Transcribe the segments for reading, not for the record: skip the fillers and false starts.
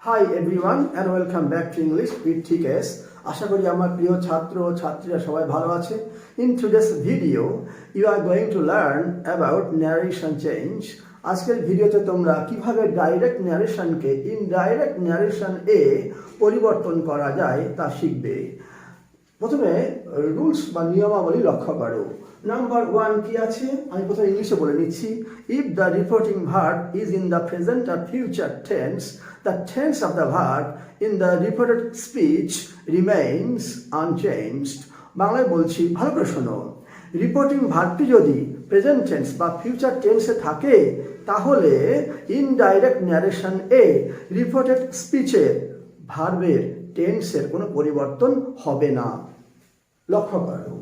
Hi everyone and welcome back to English with TKS. আশা করি আমার প্রিয় ছাত্র ও ছাত্রীরা সবাই ভালো আছে। In today's video you are going to learn about narration change. আজকের ভিডিওতে তোমরা কিভাবে ডাইরেক্ট ন্যারেশনকে ইনডাইরেক্ট ন্যারেশন এ পরিবর্তন করা যায় তা শিখবে। প্রথমে রুলস বা নিয়মাবলী লক্ষ্য করো। নাম্বার 1 কি আছে আমি প্রথমে ইংলিশে বলে নিচ্ছি। If the reporting verb is in the present or future tense, the tense of the verb in the reported speech remains unchanged. বাংলায় বলছি, ভালো করে শোনো। রিপোর্টিং ভার্বটি যদি প্রেজেন্ট টেন্স বা ফিউচার টেন্সে থাকে তাহলে ইনডাইরেক্ট ন্যারেশন এ রিপোর্টেড স্পিচের ভার্বের টেন্সের কোনো পরিবর্তন হবে না। লক্ষ্য করো।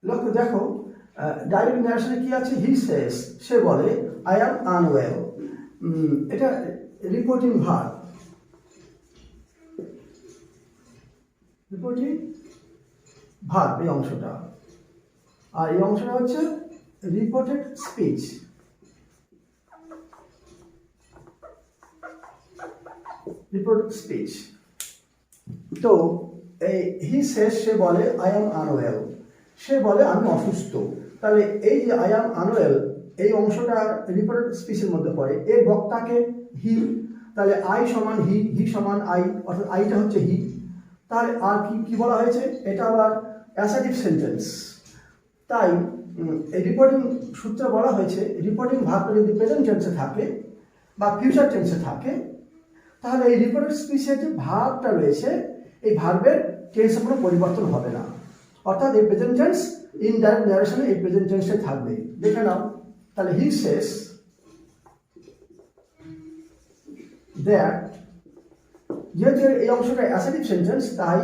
লক্ষ্য দেখো, ডাইরেক্ট ন্যারেশনে কি আছে? হি সেজ, সে বলে, আই অ্যাম আনওয়েল। এটা রিপোর্টিং ভার্ব, রিপোর্টিং ভার্ব এই অংশটা, আর এই অংশটা হচ্ছে রিপোর্টেড স্পিচ। Reported speech. তো এই হি সেজ, সে বলে, আই অ্যাম আনওয়েল, সে বলে আমি অসুস্থ। তাহলে এই যে আই অ্যাম আনওয়েল এই অংশটা রিপোর্টেড স্পিচের মধ্যে পড়ে। এর বক্তাকে হি, তাহলে আই সমান হি, হি সমান আই, অর্থাৎ আইটা হচ্ছে হি। তাহলে আর কি কি বলা হয়েছে? এটা আবার অ্যাসার্টিভ সেন্টেন্স। তাই এই রিপোর্টিং সূত্রে বলা হয়েছে রিপোর্টিং ভার্বটা যদি প্রেজেন্ট টেন্সে থাকে বা ফিউচার টেন্সে থাকে তাহলে এই রিপোর্টেড স্পিচের যে ভার্বটা রয়েছে এই ভার্বের টেন্সে কোনো পরিবর্তন হবে না। অর্থাৎ এই প্রেজেন্ট টেন্স ইনডাইরেক্ট ন্যারেশনে এই প্রেজেন্ট টেন্সে থাকবে। দেখে নাও, তাহলে হি সেজ দ্যাট, যেহেতু এই অংশটা অ্যাসার্টিভ সেন্টেন্স তাই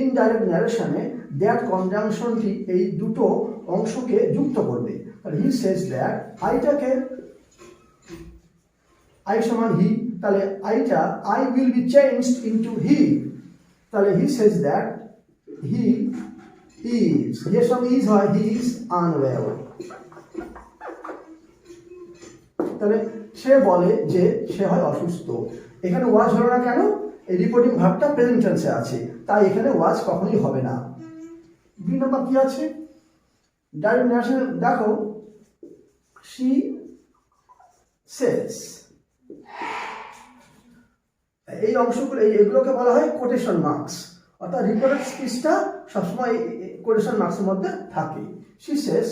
ইনডাইরেক্ট ন্যারেশনে দ্যাট কনজাংশনটি এই দুটো অংশকে যুক্ত করবে। তাহলে হি সেজ দ্যাট, আইটাকে আই সমান হি, তাহলে আইটা I will be changed into he. তাহলে he says that he is, এর সঙ্গে ইজ হয়, হি ইজ আনওয়েল। তাহলে সে বলে যে সে হয় অসুস্থ। এখানে ওয়াজ হলো না কেন? এই রিপোর্টিং ভার্বটা প্রেজেন্ট টেন্সে আছে, তাই এখানে ওয়াজ কখনোই হবে না। 2 নম্বর কি আছে? ডাইরেক্ট ন্যারেশন দেখো, শি সেজ, এই অংশগুলো এগুলোকে বলা হয় কোটেশন মার্কস। অর্থাৎ রিপোর্টেড স্পিচটা সবসময় কোটেশন মার্কসের মধ্যে থাকে। শি সেজ,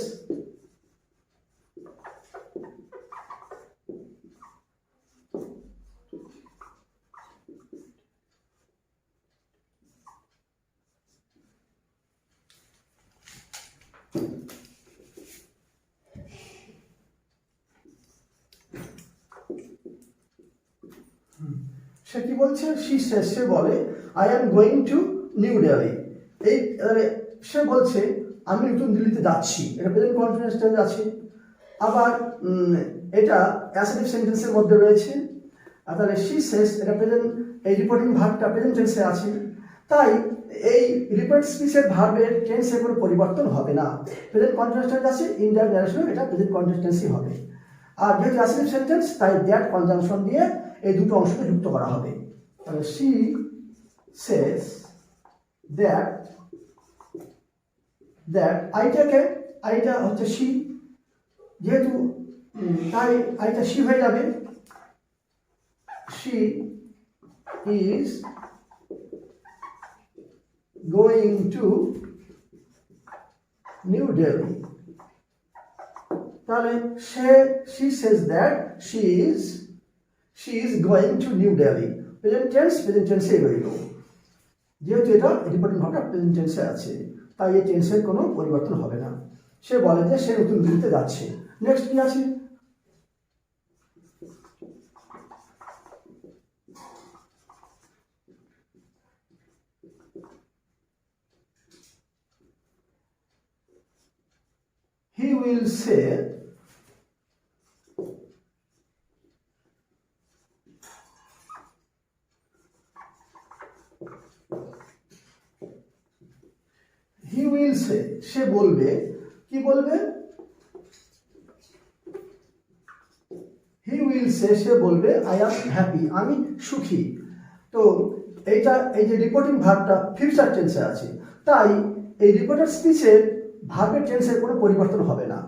সে কি বলছে? শি সেজ, সে বলে, I am going to New Delhi. এই সে বলছে আমি নতুন দিল্লিতে যাচ্ছি, এটা প্রেজেন্ট কন্টিনিউয়াস টেন্স আছে। আবার এটা অ্যাসার্টিভ সেন্টেন্সের মধ্যে রয়েছে। আর তাহলে শি সেজ, এটা প্রেজেন্ট, এই রিপোর্টিং ভার্বটা প্রেজেন্ট টেন্সে আছে, তাই এই রিপোর্ট স্পিচের ভার্বের টেন্সে কোনো পরিবর্তন হবে না। প্রেজেন্ট কন্টিনিউয়াস টেন্স আছে, ইনডাইরেক্ট ন্যারেশনে এটা প্রেজেন্ট কন্টিনিউয়াস টেন্সই হবে। আর যেহেতু অ্যাসার্টিভ সেন্টেন্স তাই দ্যাট কনজাংশন দিয়ে এই দুটো অংশকে যুক্ত করা হবে। তাহলে শি সেজ দ্যাট, দ্যাট আইটাকে, আইটা হচ্ছে শি, যেহেতু তাই আইটা শি হয়ে যাবে। She is going to New Delhi. তাহলে she says that she is going to New Delhi. Present টেন্সে রইল, যেহেতু এটা রিপোর্টিং ভার্বটা প্রেজেন্ট টেন্সে আছে তাই এই টেন্সের কোনো পরিবর্তন হবে না। সে বলে যে সে নতুন দিল্লিতে যাচ্ছে। নেক্সট কি আছে? He will say will say, সে বলবে, কি বলবে? হি উইল সে, সে বলবে আই অ্যাম হ্যাপি, আমি সুখী। তো এইটা, এই যে রিপোর্টিং ভার্বটা ফিউচার টেন্সে আছে, তাই এই রিপোর্টেড স্পিচের ভার্বের টেন্সের কোনো পরিবর্তন হবে না।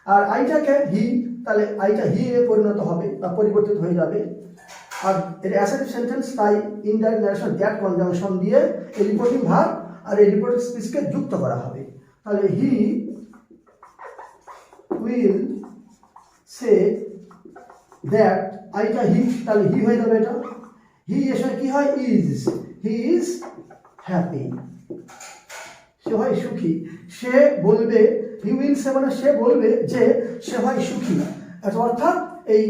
আর আইটাকে হি, তাহলে আইটা হি এ পরিণত হবে বা পরিবর্তিত হয়ে যাবে। আর এটা অ্যাসার্টিভ সেন্টেন্স, তাই ইনডাইরেক্ট ন্যারেশন দ্যাট কনজাংশন দিয়ে এই রিপোর্টিং ভার্ব আর এই রিপোর্টেড স্পিচকে যুক্ত করা হবে। তাহলে হি উইল সে দ্যাট, আইটা হি, তাহলে হি হয়ে যাবে এটা। হি এর সঙ্গে কি হয়? ইজ, হি ইজ হ্যাপি, সে হয় সুখী। সে বলবে, হি উইল সে মানে সে বলবে যে সে হয় সুখী। অর্থাৎ এই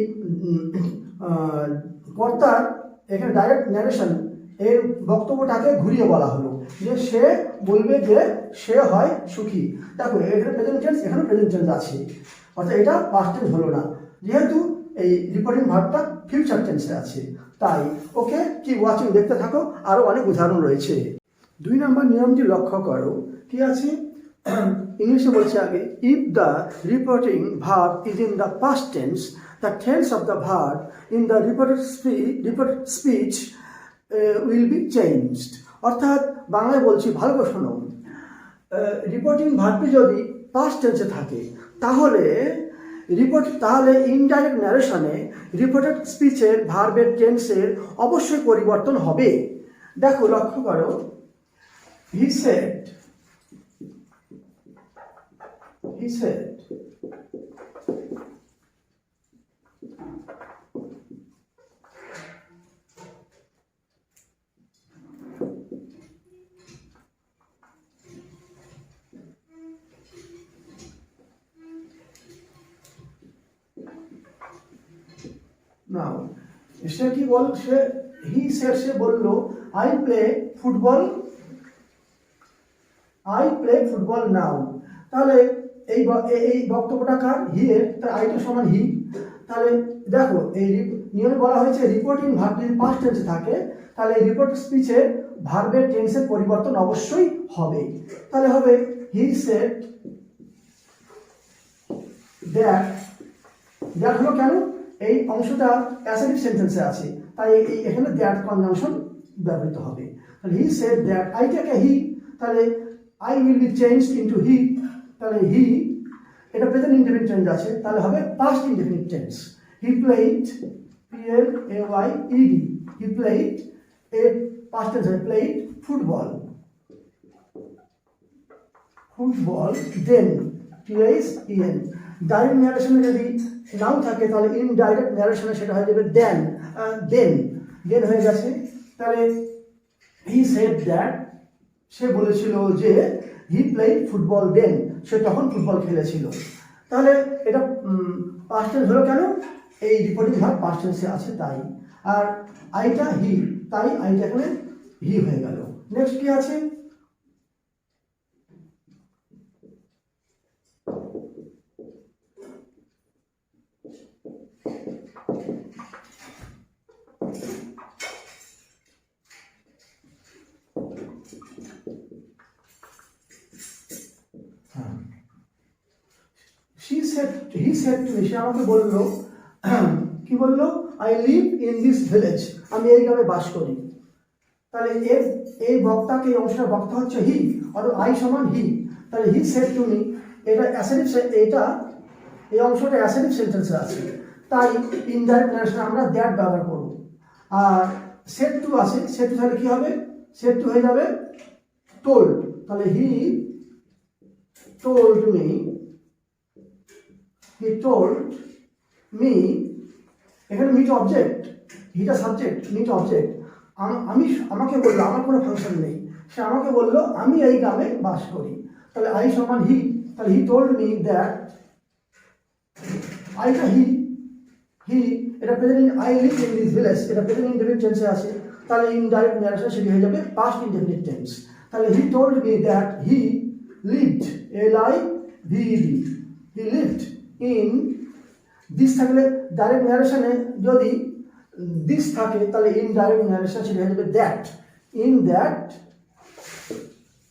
কর্তার এখানে ডাইরেক্ট ন্যারেশন এর বক্তব্যটাকে ঘুরিয়ে বলা হলো যে সে বলবে যে সে হয় সুখী। দেখো এখানে প্রেজেন্ট টেন্স, এখানে প্রেজেন্ট টেন্স আছে, অর্থাৎ এটা পাস্ট টেন্স হলো না, যেহেতু এই রিপোর্টিং ভার্বটা ফিউচার টেন্সে আছে। তাই ওকে কি ওয়াচিং, দেখতে থাকো, আরও অনেক উদাহরণ রয়েছে। 2 নম্বর নিয়মটি লক্ষ্য করো, কি আছে? ইংলিশে বলছে আগে, if the reporting verb is in the past tense, the tense of the verb in the reported speech will be changed. অর্থাৎ বাংলায় বলছি, ভালো করে শোনো, রিপোর্টিং ভার্বটি যদি পাস্ট টেন্সে থাকে তাহলে ইনডাইরেক্ট ন্যারেশনে রিপোর্টেড স্পিচের ভার্বের টেন্সের অবশ্যই পরিবর্তন হবে। দেখো লক্ষ্য করো, he said, he said, now সে কি বল, সে হি সেড, সে বলল আই প্লে ফুটবল নাও। তাহলে এই বক্তব্যটা কার? হি এর, তাই আইটা সমান হি। তাহলে দেখো এই নিয়মে বলা হয়েছে রিপোর্টিং ভার্ব যদি পাস্ট টেন্সে থাকে তাহলে রিপোর্ট স্পিচে ভার্বের টেন্সের পরিবর্তন অবশ্যই হবে। তাহলে হবে হি সেড দ্যাট। দ্যাট হলো কেন? এই অংশটা অ্যাসার্টিভ সেন্টেন্সে আছে, তাই এখানে দ্যাট কনজাংশন ব্যবহৃত হবে। তাহলে হি সেড দ্যাট, আইটাকে হি, তাহলে I will be changed into he. তাহলে হি, এটা প্রেজেন্ট ইনডেফিনিট টেন্স আছে, তাহলে হবে past indefinite tense. He played, PLAYED, he played, এর পাস্ট টেন্স হয় played football, then, THEN। Direct ন্যারেশনে যদি নাও থাকে তাহলে ইনডাইরেক্ট ন্যারেশনে সেটা হয়ে যাবে দেন হয়ে গেছে। তাহলে হি সেড দ্যাট, সে বলেছিল যে হি প্লেড ফুটবল দেন, সে তখন ফুটবল খেলেছিল। তাহলে এটা পাস্ট টেন্স হলো কেন? এই রিপোর্টিং ভার্ব পাস্ট টেন্সে আছে তাই। আর আইটা হি, তাই আইটা এখানে হি হয়ে গেল। নেক্সট কি আছে? he said to me, সে আমাকে বললো, কি বললো? I live in this village, আমি এই গ্রামে বাস করি। তাহলে এই বক্তাকে, এই অংশটা বক্তা হচ্ছে হি, আর আই সমান হি। তাহলে হি সেড টু মি, এটা অ্যাসার্টিভ, এই অংশটা অ্যাসার্টিভ সেন্টেন্সে আছে, তাই ইনডাইরেক্ট ন্যারেশনে আমরা দ্যাট ব্যবহার করব। আর সেড টু আছে, সেড টু তাহলে কি হবে? সেড টু হয়ে যাবে টোল্ড। তাহলে he told me, he told me, এখানে মিট অবজেক্ট, হিটা সাবজেক্ট, মিট অবজেক্ট। আমাকে বললো, আমার কোনো ফাংশন নেই, সে আমাকে বললো আমি এই গ্রামে বাস করি। তাহলে আই সমান হি, তাহলে হি টোল্ড মি দ্যাট, আইটা হি, এটা present, I live in this village, এটা প্রেজেন্ট ইনডেফিনিট টেন্সে আছে, তাহলে ইনডাইরেক্ট ন্যারেশন সেটি হয়ে যাবে পাস্ট ইনডেফিনিট টেন্স। তাহলে he told me that he lived, LIVED, he lived in this। থাকলে ডাইরেক্ট ন্যারেশনে যদি দিস থাকে তাহলে ইনডাইরেক্ট ন্যারেশন সেটা হয়ে যাবে দ্যাট,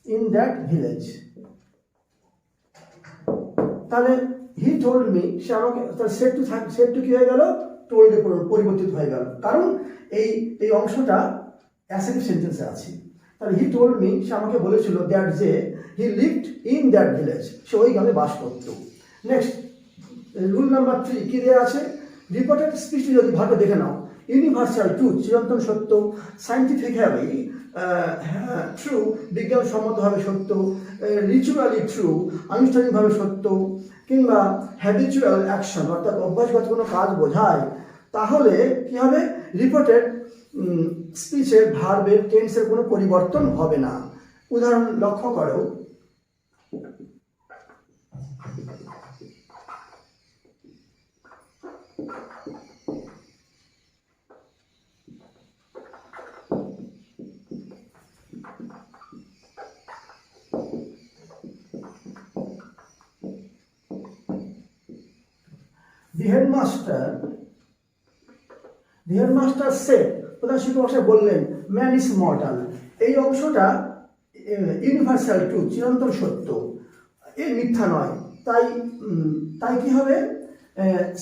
in that village। তাহলে হি টোল্ড মি, সে আমাকে, তাহলে সেট টু কি হয়ে গেল, টোল্ডে পরিবর্তিত হয়ে গেল, কারণ এই অংশটা অ্যাসার্টিভ সেন্টেন্সে আছে। তাহলে হি টোল্ড মি, সে আমাকে বলেছিল দ্যাট যে he lived in that village, সে ওই গ্রামে বাস করত। নেক্সট রুল নাম্বার 3 কি দেওয়া আছে, রিপোর্টেড স্পিচটি যদি ভাবে দেখে নাও, ইউনিভার্সাল ট্রুথ চিরন্তন সত্য, সাইন্টিফিক্যালি ট্রু বিজ্ঞানসম্মতভাবে সত্য, রিচুয়ালি ট্রু আনুষ্ঠানিকভাবে সত্য, কিংবা হ্যাবিচুয়াল অ্যাকশন অর্থাৎ অভ্যাসগত কোনো কাজ বোঝায়, তাহলে কি হবে, রিপোর্টেড স্পিচের ভার্বের টেন্সের কোনো পরিবর্তন হবে না। উদাহরণ লক্ষ্য করো, The headmaster said, প্রধান শিক্ষক মশাই বললেন, ম্যান ইজ মর্টাল। এই অংশটা ইউনিভার্সাল ট্রুথ চিরন্তন সত্য, এর মিথ্যা নয়। তাই কি হবে,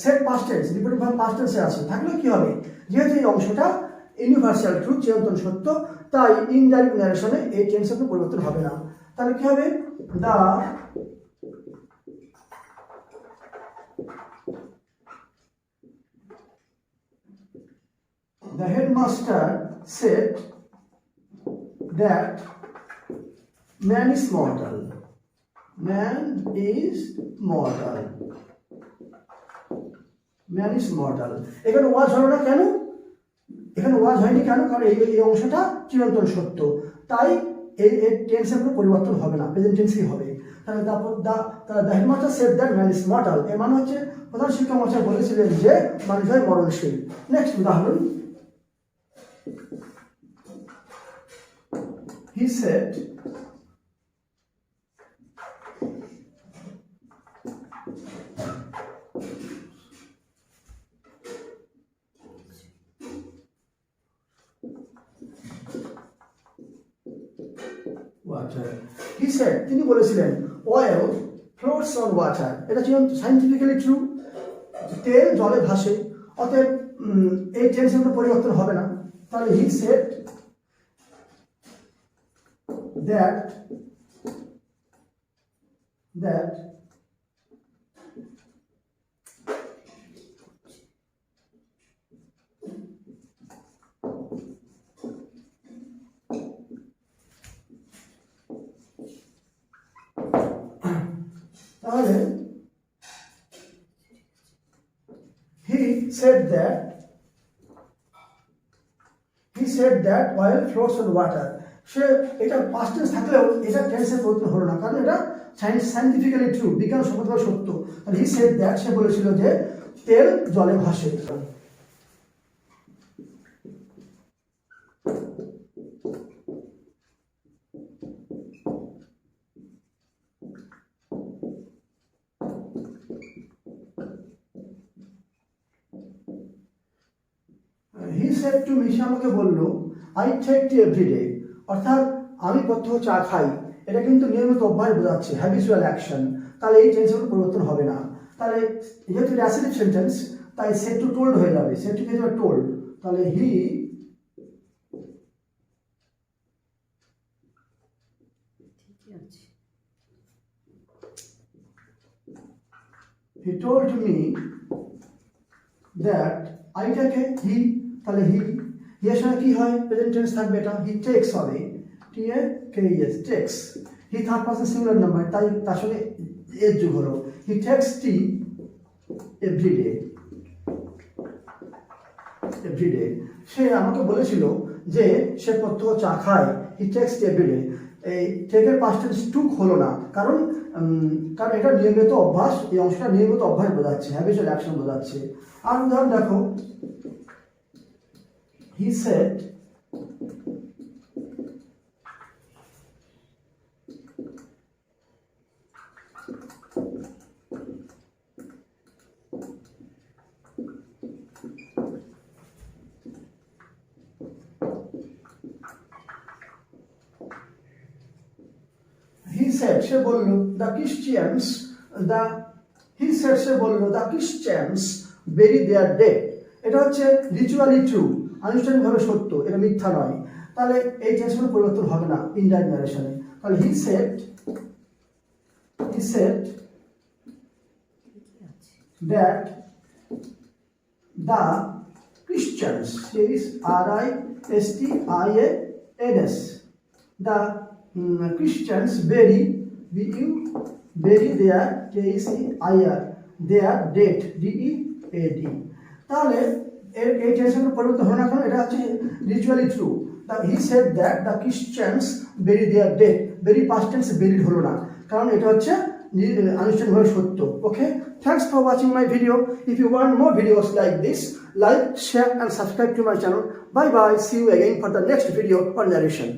said past tense, repeated verb past টেন্সে আছে, থাকলেও কি হবে, যেহেতু এই অংশটা ইউনিভার্সাল ট্রুথ চিরন্তন সত্য, তাই ইনডাইরেক্ট ন্যারেশনে এই টেন্সের কোনো পরিবর্তন হবে না। তাহলে কি হবে, The headmaster said that man is mortal. Man is mortal. Man is mortal. এখানে ওয়াজ হলো না কেন? এখানে ওয়াজ হয়নি কেন? কারণ এই অংশটা চিরন্তন সত্য, তাই এই টেন্সের কোনো পরিবর্তন হবে না, প্রেজেন্ট টেন্সই হবে। তাহলে the headmaster said that man is mortal, এর মানে হচ্ছে প্রধান শিক্ষক মশাই বলেছিলেন যে মানুষ হয় মরণশীল। নেক্সট উদাহরণ, he said water. He said, তিনি বলেছিলেন, oil floats on water. এটা সাইন্টিফিক্যালি ট্রু, তেল জলে ভাসে, অতএব এই টেন্সের কোনো পরিবর্তন হবে না। তাহলে he said that তাহলে he said that oil floats on water. সে এটা পাস্ট টেন্স থাকলেও এটা টেন্সের পরিবর্তন হলো না, কারণ এটা সাইন্টিফিক্যালি ট্রু, বিজ্ঞানসম্মতভাবে সত্য। তাহলে হি সেড দ্যাট, সে বলেছিল যে তেল জলে ভাসে। হি সেড টু মি, সে আমাকে বলল, আই টেক টি এভরিডে, অর্থাৎ আমি প্রত্যহ চা খাই, এটা কিন্তু নিয়মিত অভ্যাস বোঝাচ্ছে, হ্যাবিচুয়াল অ্যাকশন। তাহলে এই টেন্সের কোনো পরিবর্তন হবে না। তাহলে যেহেতু এটা অ্যাসার্টিভ সেন্টেন্স, তাই সেট টু টোল্ড হয়ে যাবে, সেট টু হয়ে যাবে টোল্ড। তাহলে he told me that আইটাকে he, তাহলে হি এর সঙ্গে কি হয়, প্রেজেন্ট টেন্স থাকবে, এটা হি টেক্স হবে, TAKES takes. He third person singular number, তাই তার সঙ্গে এর যোগ হলো, হি টেক্স টি এভরিডে। সে আমাকে বলেছিল যে সে প্রত্যহ চা খায়, হি টেক্স টি এভরিডে। এই টেকের পাস্ট টেন্স টুক হলো না, কারণ এটা নিয়মিত অভ্যাস, এই অংশটা নিয়মিত অভ্যাস বোঝাচ্ছে, হ্যাবিচুয়াল অ্যাকশন বোঝাচ্ছে। আর উদাহরণ দেখো, he said সে বলল, the Christians, the সে বললো the Christians bury their dead, এটা হচ্ছে রিচুয়ালি ট্রু, আনুষ্ঠানিকভাবে সত্য, এটা মিথ্যা নয়। তাহলে এই টেন্সের পরিবর্তন হবে না ইনডাইরেক্ট ন্যারেশনে। তাহলে he said that the Christians, here is Christians, the Christians bury their their dead, dead. তাহলে এই টেন্সের পরিবর্তন হলো না, কারণ এটা হচ্ছে ritually true. He said that the Christians bury their dead, bury past tense buried হলো না, কারণ এটা হচ্ছে আনুষ্ঠানিকভাবে সত্য। ওকে, thanks for watching my video. If you want more videos like this, like, share and subscribe to my channel. Bye bye, see you again for the next video or narration.